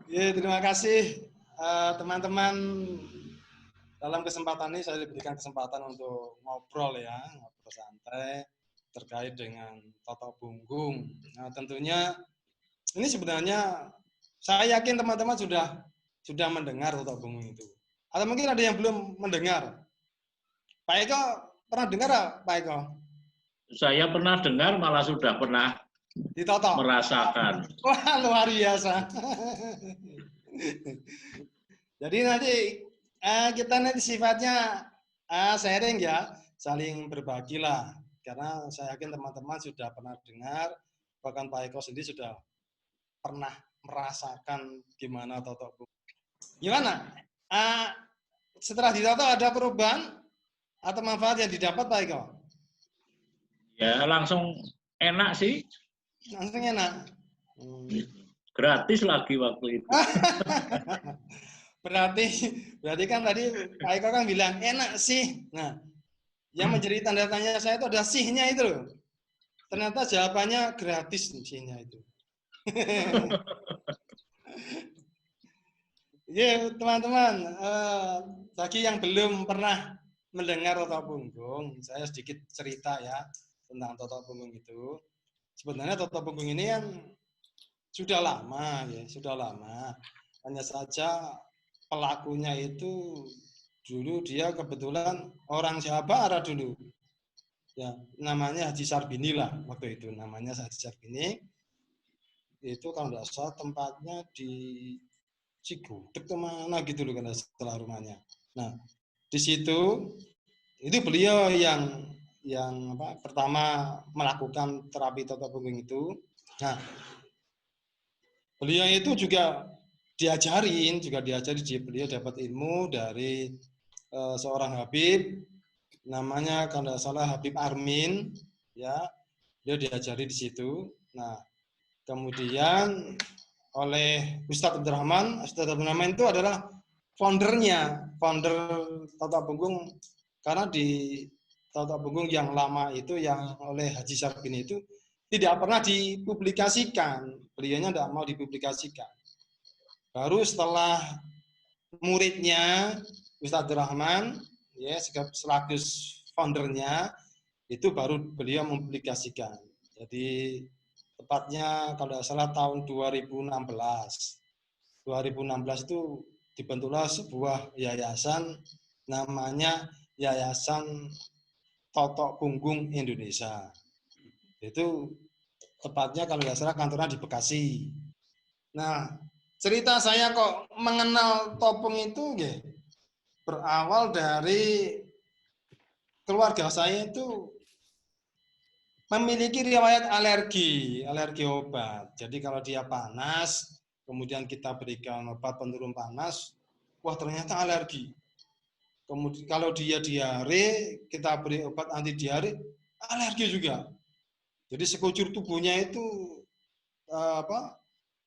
Ya, terima kasih teman-teman. Dalam kesempatan ini saya diberikan kesempatan untuk ngobrol ya, ngobrol santai terkait dengan Totok Punggung. Nah, tentunya ini sebenarnya saya yakin teman-teman sudah mendengar Totok Punggung itu. Atau mungkin ada yang belum mendengar. Pak Eko pernah dengar Pak Eko? Saya pernah dengar, malah sudah pernah Ditotok. merasakan. Wah, luar biasa. Jadi nanti kita nanti sifatnya sharing ya, saling berbagi lah. Karena saya yakin teman-teman sudah pernah dengar, bahkan Pak Eko sendiri sudah pernah merasakan gimana Totok Punggung. Gimana? Setelah ditotok ada perubahan atau manfaat yang didapat Pak Eko? Ya, langsung enak sih. Langsung enak. Gratis lagi waktu itu. berarti kan tadi Pak Eko kan bilang enak sih. Nah, yang menjadi tanda tanya saya itu ada sihnya itu loh. Ternyata jawabannya gratis sihnya itu. Ya, teman-teman, bagi yang belum pernah mendengar Totok Punggung, saya sedikit cerita ya tentang Totok Punggung itu. Sebenarnya Totok Punggung ini kan sudah lama ya, sudah lama. Hanya saja pelakunya itu dulu dia kebetulan orang Jawa Barat dulu. Ya, namanya Haji Sarbini lah waktu itu, namanya Haji Sarbini. Itu kalau nggak salah tempatnya di Cigudeg kemana gitu loh kan setelah rumahnya. Nah, di situ itu beliau yang pertama melakukan terapi Totok Punggung itu. Nah, beliau itu juga diajari beliau dapat ilmu dari seorang Habib namanya kalau tidak salah Habib Armin ya, dia diajari di situ. Nah, kemudian oleh Ustadz Abdurrahman itu adalah founder Totok Punggung, karena di Totok Punggung yang lama itu yang oleh Haji Sarbini itu tidak pernah dipublikasikan, beliaunya tidak mau dipublikasikan. Baru setelah muridnya Ustadz Abdurrahman ya selaku foundernya itu baru beliau mempublikasikan. Jadi tepatnya kalau tidak salah tahun 2016 itu dibentuklah sebuah yayasan namanya Yayasan Totok Punggung Indonesia. Itu tepatnya kalau tidak salah kantornya di Bekasi. Nah, cerita saya kok mengenal topeng itu berawal dari keluarga saya itu memiliki riwayat alergi obat. Jadi kalau dia panas, kemudian kita berikan obat penurun panas, wah ternyata alergi. Kemudian kalau dia diare, kita beri obat anti diare, alergi juga. Jadi sekujur tubuhnya itu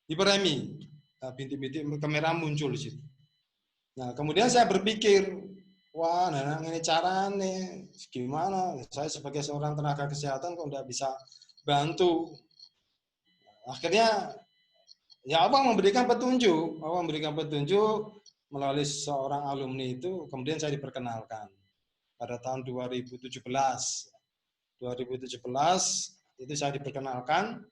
hiperemi, bintik-bintik kemerahan muncul di situ. Nah, kemudian saya berpikir, wah, nah ini caranya gimana? Saya sebagai seorang tenaga kesehatan kok nggak bisa bantu. Akhirnya ya Allah memberikan petunjuk, melalui seorang alumni itu, kemudian saya diperkenalkan pada tahun 2017. 2017 itu saya diperkenalkan,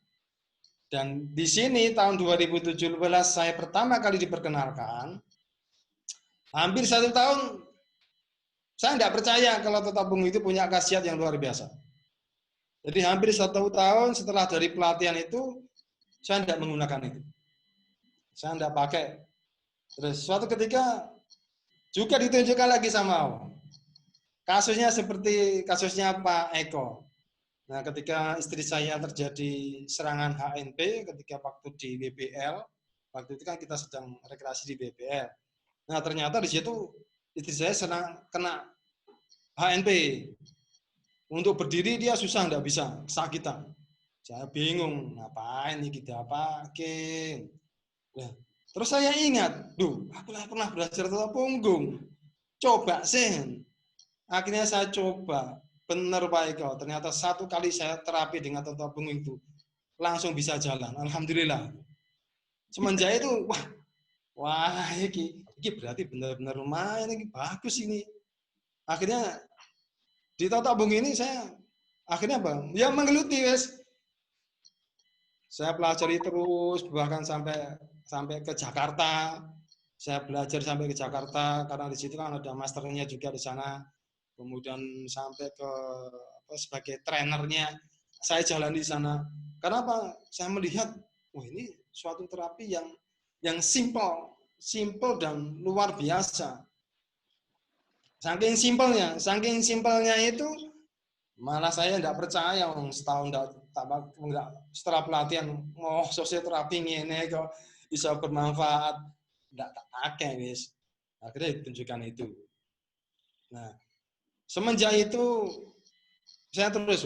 dan di sini tahun 2017 saya pertama kali diperkenalkan. Hampir 1 tahun saya tidak percaya kalau Totok Punggung itu punya khasiat yang luar biasa. Jadi hampir 1 tahun setelah dari pelatihan itu, saya tidak menggunakan itu. Saya tidak pakai. Terus suatu ketika juga ditunjukkan lagi sama Allah. Kasusnya seperti kasusnya Pak Eko. Nah, ketika istri saya terjadi serangan HNP ketika waktu di BBL, waktu itu kan kita sedang rekreasi di BBL. Nah, ternyata di situ istri saya kena HNP. Untuk berdiri dia susah, nggak bisa, kesakitan. Saya bingung, ngapain nih kita pakai. Nah, terus saya ingat, aku pernah belajar Totok Punggung. Coba sih. Akhirnya saya coba. Benar Pak Eko, ternyata 1 kali saya terapi dengan Totok Punggung itu langsung bisa jalan. Alhamdulillah. Semenjak itu, wah, wah ini berarti benar-benar lumayan, ini bagus ini. Akhirnya di Totok Bung ini saya akhirnya Bang, ya menggeluti wes. Saya pelajari terus bahkan sampai ke Jakarta. Saya belajar sampai ke Jakarta karena di situ kan ada masternya juga di sana. Kemudian sampai ke sebagai trainernya saya jalani di sana. Kenapa? Saya melihat, wah ini suatu terapi yang simple dan luar biasa. Saking simpelnya itu malah saya tidak percaya setahun enggak setelah pelatihan sosioterapi ini kok bisa bermanfaat, enggak tak pakai guys. Akhirnya ditunjukkan itu. Nah, semenjak itu saya terus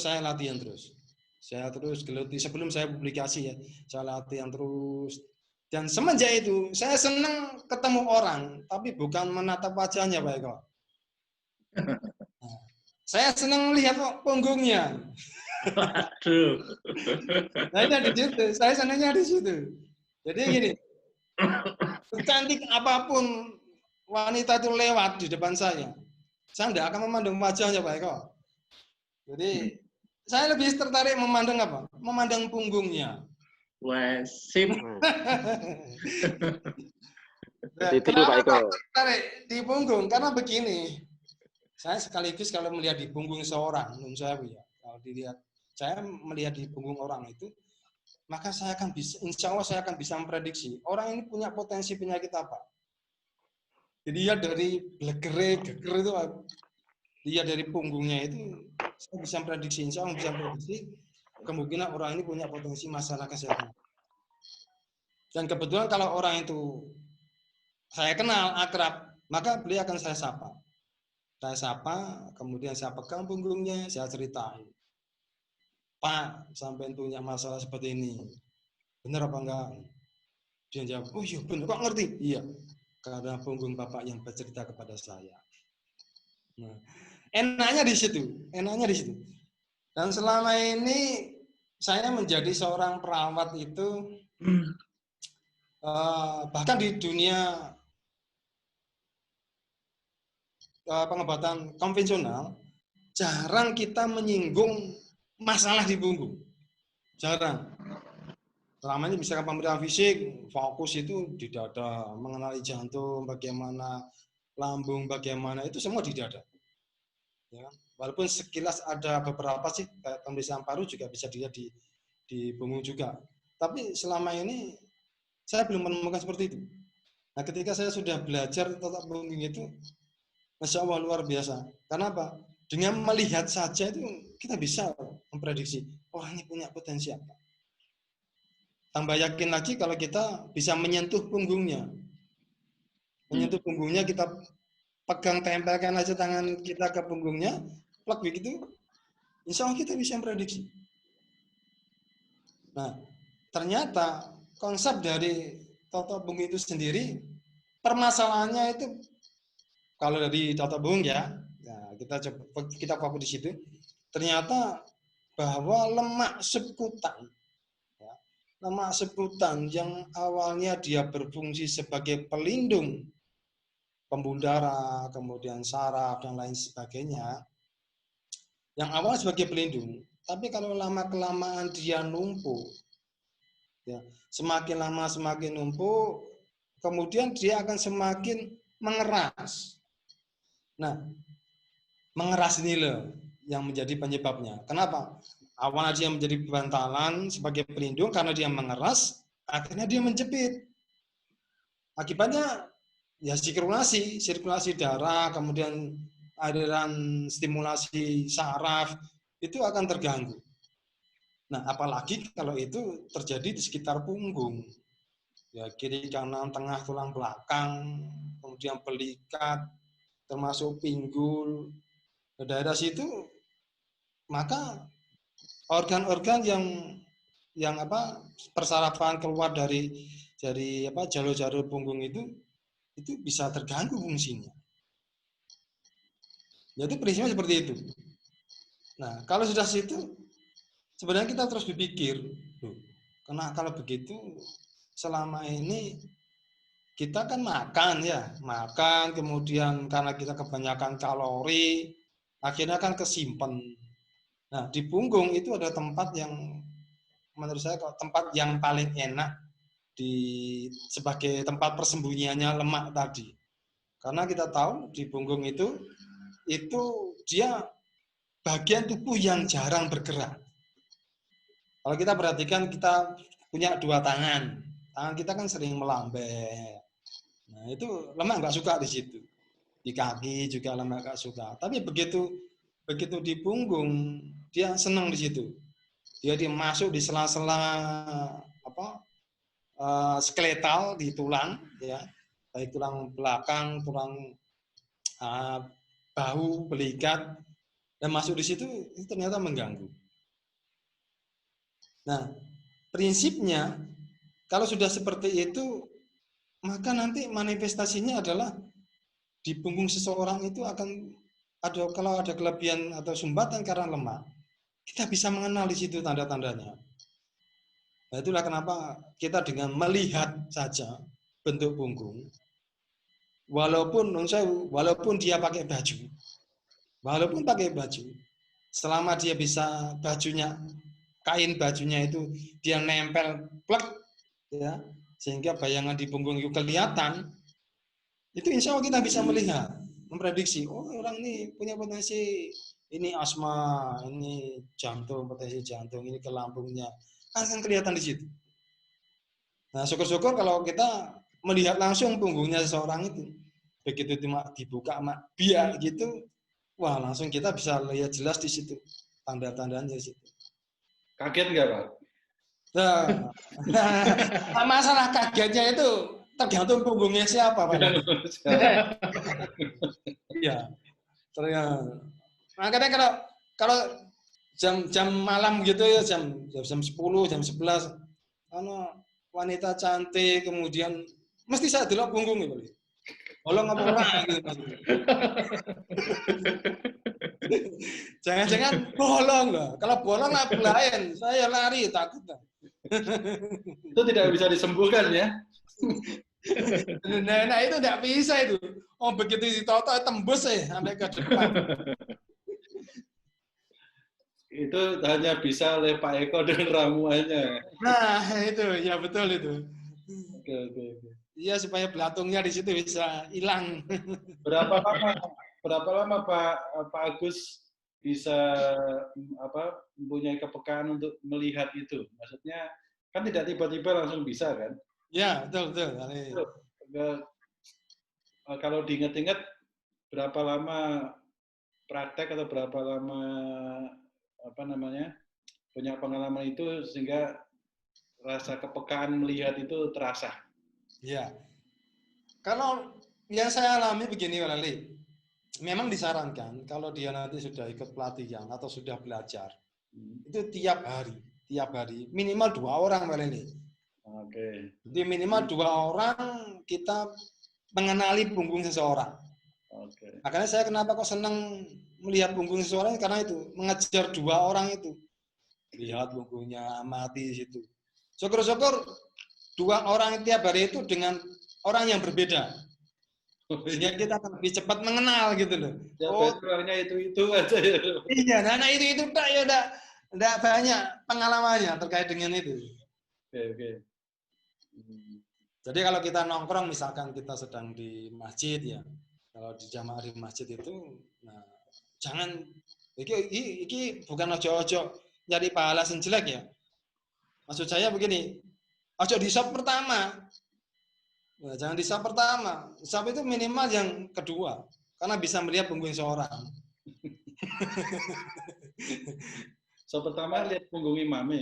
saya latihan terus. Saya terus geluti sebelum saya publikasi ya, saya latihan terus. Dan semenjak itu saya senang ketemu orang, tapi bukan menatap wajahnya Pak Eko. Nah, saya senang lihat punggungnya. Aduh. Nah, di situ, saya senangnya di situ. Jadi gini, cantik apapun wanita itu lewat di depan saya tidak akan memandang wajahnya Pak Eko. Jadi saya lebih tertarik memandang apa? Memandang punggungnya. Wah, sip. Kenapa tertarik di punggung? Karena begini, saya sekaligus kalau melihat di punggung seorang, kalau dilihat, saya melihat di punggung orang itu, maka saya akan bisa, insya Allah saya akan bisa memprediksi orang ini punya potensi penyakit apa. Jadi ya dari geger itu, lihat dari punggungnya itu, saya bisa memprediksi, insya Allah bisa memprediksi kemungkinan orang ini punya potensi masalah kesehatan. Dan kebetulan kalau orang itu saya kenal akrab, maka beliau akan saya sapa. Saya sapa, kemudian saya pegang punggungnya, saya ceritain. Pak, sampai punya masalah seperti ini. Benar apa enggak? Dia jawab, oh iya benar, kok ngerti? Iya, karena punggung Bapak yang bercerita kepada saya. Nah, enaknya di situ. Dan selama ini saya menjadi seorang perawat itu, bahkan di dunia pengobatan konvensional, jarang kita menyinggung masalah di punggung. Jarang. Selama ini misalkan pemeriksaan fisik, fokus itu di dada, mengenali jantung, bagaimana lambung, bagaimana, itu semua di dada. Ya. Walaupun sekilas ada beberapa sih, kayak pemeriksaan paru juga bisa dilihat di punggung juga. Tapi selama ini, saya belum menemukan seperti itu. Nah, ketika saya sudah belajar tentang punggung itu, Masya Allah luar biasa. Karena apa? Dengan melihat saja itu kita bisa memprediksi orang ini punya potensi apa. Tambah yakin lagi kalau kita bisa menyentuh punggungnya. Menyentuh punggungnya, kita pegang, tempelkan aja tangan kita ke punggungnya, plak begitu, insya Allah kita bisa memprediksi. Nah, ternyata konsep dari Totok Bung itu sendiri, permasalahannya itu kalau dari Totok Bung ya, kita fokus di situ. Ternyata bahwa lemak subkutan yang awalnya dia berfungsi sebagai pelindung pembuluh darah, kemudian saraf dan lain sebagainya, yang awal sebagai pelindung, tapi kalau lama-kelamaan dia numpuk, ya, semakin lama semakin numpuk, kemudian dia akan semakin mengeras. Nah, mengeras ini loh yang menjadi penyebabnya. Kenapa? Awalnya dia menjadi bantalan sebagai pelindung, karena dia mengeras, akhirnya dia menjepit. Akibatnya ya sirkulasi darah, kemudian aliran stimulasi saraf itu akan terganggu. Nah, apalagi kalau itu terjadi di sekitar punggung. Ya, kiri, kanan, tengah, tulang belakang, kemudian belikat, termasuk pinggul, ke daerah situ, maka organ-organ yang persarafan keluar dari jalur-jalur punggung itu bisa terganggu fungsinya. Jadi prinsipnya seperti itu. Nah, kalau sudah situ, sebenarnya kita terus berpikir, karena kalau begitu selama ini kita kan makan ya, makan kemudian karena kita kebanyakan kalori, akhirnya kan kesimpan. Nah, di punggung itu ada tempat yang menurut saya tempat yang paling enak sebagai tempat persembunyiannya lemak tadi. Karena kita tahu di punggung itu dia bagian tubuh yang jarang bergerak. Kalau kita perhatikan kita punya 2 tangan. Tangan kita kan sering melambai. Nah, itu lemak nggak suka di situ. Di kaki juga lemak nggak suka. Tapi begitu di punggung, dia senang di situ. Dia masuk di sela-sela skeletal di tulang, ya, baik tulang belakang, tulang bahu, belikat, dan masuk di situ itu ternyata mengganggu. Nah, prinsipnya kalau sudah seperti itu, maka nanti manifestasinya adalah di punggung seseorang itu akan ada, kalau ada kelebihan atau sumbatan karena lemak, kita bisa mengenal di situ tanda-tandanya. Nah, itulah kenapa kita dengan melihat saja bentuk punggung, walaupun dia pakai baju, selama dia bisa kain bajunya itu dia nempel plek, ya, sehingga bayangan di punggung itu kelihatan, itu insya Allah kita bisa melihat, memprediksi, oh orang ini punya potensi, ini asma, ini jantung, potensi jantung, ini ke lambungnya, kan kelihatan di situ. Nah, syukur-syukur kalau kita melihat langsung punggungnya seseorang itu, begitu cuma dibuka sama biak gitu, wah langsung kita bisa lihat jelas di situ tanda-tandanya di situ. Kaget nggak, Pak? Nah, masalah kagetnya itu tergantung punggungnya siapa, Pak. Iya. Ternyata. Makanya kalau jam malam gitu ya, jam 10, jam 11, wanita cantik, kemudian mesti saya delok punggung gitu. Bolong apa ora gitu. Jangan-jangan bolong loh. Kalau bolong lah lain, saya lari takut. Itu tidak bisa disembuhkan ya. Nah itu tidak bisa itu. Oh begitu ditoto tembus sampai ke depan. Itu hanya bisa oleh Pak Eko dengan ramuannya. Nah itu ya betul itu. Oke. Iya supaya belatungnya di situ bisa hilang. Berapa lama Pak Agus bisa mempunyai kepekaan untuk melihat itu? Maksudnya kan tidak tiba-tiba langsung bisa kan? Ya betul. Kalau diingat-ingat berapa lama praktek atau berapa lama punya pengalaman itu sehingga rasa kepekaan melihat itu terasa? Ya, kalau yang saya alami begini, Pak Lali, memang disarankan kalau dia nanti sudah ikut pelatihan atau sudah belajar, itu tiap hari minimal 2 orang, Pak Lali. Oke. Jadi minimal 2 orang kita mengenali punggung seseorang. Oke. Makanya saya kenapa kok senang melihat punggung seseorang, karena itu mengejar 2 orang itu, lihat punggungnya, amati di situ. Syukur-syukur 2 orang tiap hari itu dengan orang yang berbeda. Sehingga kita akan lebih cepat mengenal gitu loh. Orangnya itu aja ya. Iya, nah itu tak ya enggak banyak pengalamannya terkait dengan itu. Oke. Jadi kalau kita nongkrong misalkan kita sedang di masjid ya. Kalau di jamaah di masjid itu nah jangan iki bukan ojo-ojo nyari pahala sing jelek ya. Maksud saya begini, ojo di sop pertama. Nah, jangan di sop pertama. Sop itu minimal yang kedua. Karena bisa melihat punggung seorang. So pertama lihat punggung imamnya.